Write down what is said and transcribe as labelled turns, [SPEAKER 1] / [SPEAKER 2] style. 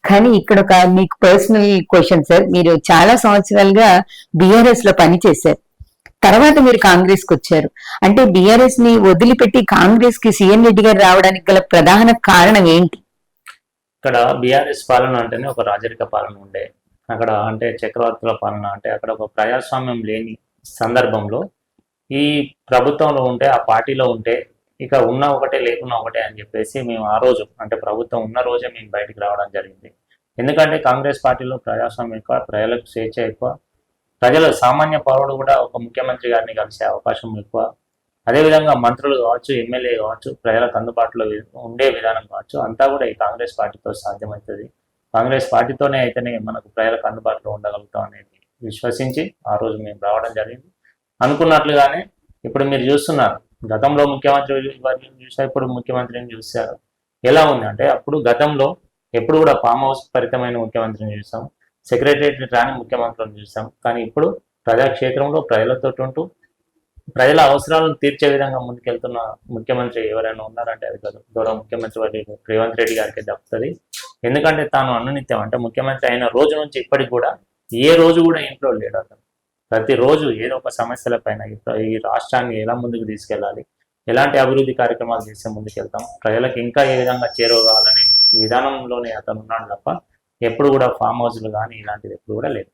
[SPEAKER 1] కానీ ఇక్కడ ఒక మీకు పర్సనల్ క్వశ్చన్ సార్, మీరు చాలా సంవత్సరాలుగా బిఆర్ఎస్ లో పని చేశారు, తర్వాత మీరు కాంగ్రెస్ కి వచ్చారు. అంటే బిఆర్ఎస్ ని వదిలిపెట్టి కాంగ్రెస్ కి సీఎం రెడ్డి గారు రావడానికి గల ప్రధాన కారణం ఏంటి?
[SPEAKER 2] ఇక్కడ బీఆర్ఎస్ పాలన అంటేనే ఒక రాజరిక పాలన ఉండే, అక్కడ అంటే చక్రవర్తుల పాలన, అంటే అక్కడ ఒక ప్రజాస్వామ్యం లేని సందర్భంలో ఈ ప్రభుత్వంలో ఉంటే, ఆ పార్టీలో ఉంటే ఇక ఉన్న ఒకటే లేకున్నా ఒకటే అని చెప్పేసి మేము ఆ రోజు అంటే ప్రభుత్వం ఉన్న రోజే మేము బయటికి రావడం జరిగింది. ఎందుకంటే కాంగ్రెస్ పార్టీలో ప్రజాస్వామ్యం ఎక్కువ, ప్రజలకు స్వేచ్ఛ ఎక్కువ, ప్రజలు సామాన్య పౌరుడు కూడా ఒక ముఖ్యమంత్రి గారిని కలిసే అవకాశం ఎక్కువ, అదేవిధంగా మంత్రులు కావచ్చు, ఎమ్మెల్యే కావచ్చు, ప్రజలకు అందుబాటులో ఉండే విధానం కావచ్చు, అంతా కూడా ఈ కాంగ్రెస్ పార్టీతో సాధ్యమవుతుంది. కాంగ్రెస్ పార్టీతోనే అయితేనే మనకు ప్రజలకు అందుబాటులో ఉండగలుగుతాం అనేది విశ్వసించి ఆ రోజు మేము రావడం జరిగింది. అనుకున్నట్లుగానే ఇప్పుడు మీరు చూస్తున్నారు, గతంలో ముఖ్యమంత్రి చూసారు, ఇప్పుడు ముఖ్యమంత్రిని చూశారు. ఎలా ఉంది అంటే, అప్పుడు గతంలో ఎప్పుడు కూడా ఫామ్ హౌస్ పరితమైన ముఖ్యమంత్రిని చూసాం, సెక్రటరియట్ రాని ముఖ్యమంత్రులను చూసాం. కానీ ఇప్పుడు ప్రజాక్షేత్రంలో ప్రజలతో ఉంటూ ప్రజల అవసరాలను తీర్చే విధంగా ముందుకెళ్తున్న ముఖ్యమంత్రి ఎవరైనా ఉన్నారంటే అది గౌరవ ముఖ్యమంత్రి రేవంత్ రెడ్డి గారికి దక్కుతుంది. ఎందుకంటే తాను అనునిత్యం అంటే ముఖ్యమంత్రి అయిన రోజు నుంచి ఇప్పటికి కూడా ఏ రోజు కూడా ఇంట్లో లేడు అతను. ప్రతిరోజు ఏదో ఒక సమస్యల పైన ఈ రాష్ట్రాన్ని ఎలా ముందుకు తీసుకెళ్ళాలి, ఎలాంటి అభివృద్ధి కార్యక్రమాలు చేస్తే ముందుకెళ్తాం, ప్రజలకు ఇంకా ఏ విధంగా చేరువగాలనే విధానంలోనే అతను ఉన్నాడు తప్ప ఎప్పుడు కూడా ఫామ్ హౌస్లు కానీ ఇలాంటిది ఎప్పుడు కూడా లేదు.